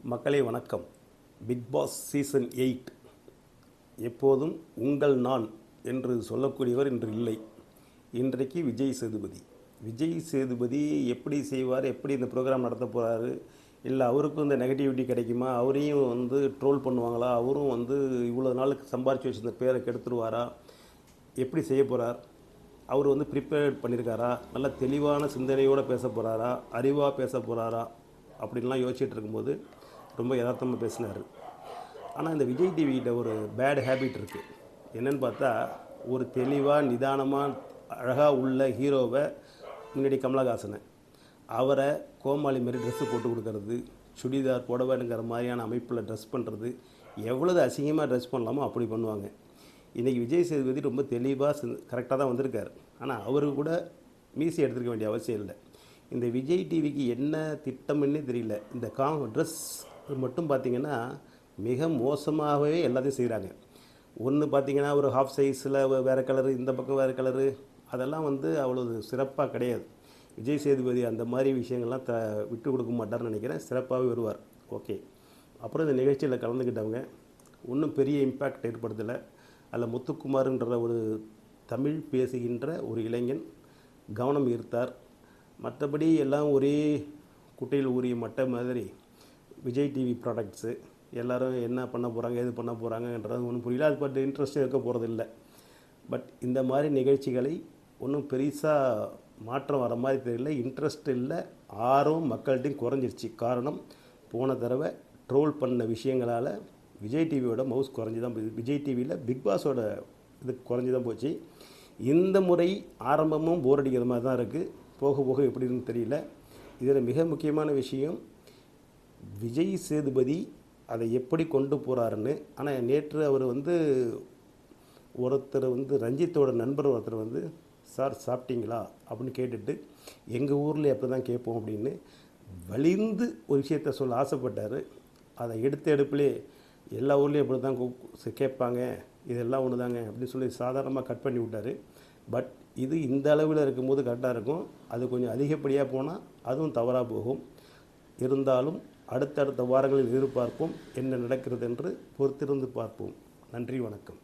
மக்களே வணக்கம். Big Boss season 8 எப்போதும் உங்கள் நான் என்று சொல்லக்கூடியவர் இன்று இல்லை. இன்றைக்கு விஜய் சேதுபதி எப்படி செய்வார், எப்படி இந்த ப்ரோக்ராம் நடத்த போகிறாரு, இல்லை அவருக்கும் இந்த நெகட்டிவிட்டி கிடைக்குமா, அவரையும் ட்ரோல் பண்ணுவாங்களா, அவரும் இவ்வளோ நாளுக்கு சம்பாரித்து வச்சிருந்த பேரை கெடுத்துருவாரா, எப்படி செய்ய போகிறார், அவர் ப்ரிப்பேர்ட் பண்ணியிருக்காரா, நல்ல தெளிவான சிந்தனையோடு பேச போகிறாரா, அறிவாக பேச போகிறாரா அப்படின்லாம் யோசிச்சுட்டு இருக்கும்போது ரொம்ப யதார்த்தமாக பேசினார். ஆனால் இந்த விஜய் டிவிகிட்ட ஒரு பேட் ஹேபிட் இருக்குது. என்னென்னு பார்த்தா, ஒரு தெளிவாக நிதானமாக அழகாக உள்ள ஹீரோவை, முன்னாடி கமலஹாசனை, அவரை கோமாளி மாரி ட்ரெஸ்ஸு போட்டு கொடுக்கறது, சுடிதார் புடவைங்கிற மாதிரியான அமைப்பில் ட்ரெஸ் பண்ணுறது, எவ்வளவு அசிங்கமாக ட்ரெஸ் பண்ணலாமோ அப்படி பண்ணுவாங்க. இன்றைக்கி விஜய் சேதுபதி ரொம்ப தெளிவாக கரெக்டாக தான் வந்திருக்கார். ஆனால் அவருக்கு கூட மீசி எடுத்துருக்க வேண்டிய அவசியம் இல்லை. இந்த விஜய் டிவிக்கு என்ன திட்டம்னே தெரியல. இந்த ட்ரெஸ் மட்டும் பார்த்திங்கன்னா மிக மோசமாகவே எல்லாத்தையும் செய்கிறாங்க. ஒன்று பார்த்திங்கன்னா ஒரு ஹாஃப் சைஸில் வேறு கலரு, இந்த பக்கம் வேறு கலரு, அதெல்லாம் அவ்வளோ சிறப்பாக கிடையாது. விஜய் சேதுபதி அந்த மாதிரி விஷயங்கள்லாம் விட்டு கொடுக்க மாட்டார்னு நினைக்கிறேன். சிறப்பாகவே வருவார். ஓகே. அப்புறம் இந்த நிகழ்ச்சியில் கலந்துக்கிட்டவங்க ஒன்றும் பெரிய இம்பேக்ட் ஏற்படுத்தலை. அதில் முத்துக்குமார்ன்ற ஒரு தமிழ் பேசுகின்ற ஒரு இளைஞன் கவனம் ஈர்த்தார். மற்றபடி எல்லாம் ஒரே குட்டையில் ஊறிய மட்டை மாதிரி விஜய் டிவி ப்ராடக்ட்ஸு எல்லோரும் என்ன பண்ண போகிறாங்க, எது பண்ண போகிறாங்கன்றது ஒன்றும் புரியல. அது பட் இன்ட்ரெஸ்ட்டும் இருக்க போகிறதில்ல. பட் இந்த மாதிரி நிகழ்ச்சிகளை ஒன்றும் பெருசாக மாற்றம் வர மாதிரி தெரியல. இன்ட்ரெஸ்ட் இல்லை, ஆர்வம் மக்கள்கிட்டையும் குறைஞ்சிருச்சு. காரணம், போன தடவை ட்ரோல் பண்ண விஷயங்களால் விஜய் டிவியோட மவுஸ் குறைஞ்சி தான் போச்சு. விஜய் டிவியில் பிக் பாஸோட இது குறைஞ்சி தான் போச்சு. இந்த முறை ஆரம்பமும் போர் அடிக்கிற மாதிரி தான் இருக்குது. போக போக எப்படின்னு தெரியல. இதில் மிக முக்கியமான விஷயம், விஜய் சேதுபதி அதை எப்படி கொண்டு போகிறாருன்னு. ஆனால் நேற்று அவர் ஒருத்தர் ரஞ்சித்தோட நண்பர் ஒருத்தர் சார் சாப்பிட்டீங்களா அப்படின்னு கேட்டுட்டு, எங்கள் ஊரில் அப்படி தான் கேட்போம் அப்படின்னு வலிந்து ஒரு விஷயத்த சொல்ல ஆசைப்பட்டார். அதை எடுப்பிலே எல்லா ஊர்லேயும் அப்படி தான் கேட்பாங்க, இதெல்லாம் ஒன்று தாங்க அப்படின்னு சொல்லி சாதாரணமாக கட் பண்ணி விட்டார். பட் இது இந்த அளவில் இருக்கும்போது கரெக்டாக இருக்கும். அது கொஞ்சம் அதிகப்படியாக போனால் அதுவும் தவறாக போகும். இருந்தாலும் அடுத்தடுத்த வாரங்களில் எதிர்பார்ப்போம் என்ன நடக்கிறது என்று பொறுத்திருந்து பார்ப்போம். நன்றி, வணக்கம்.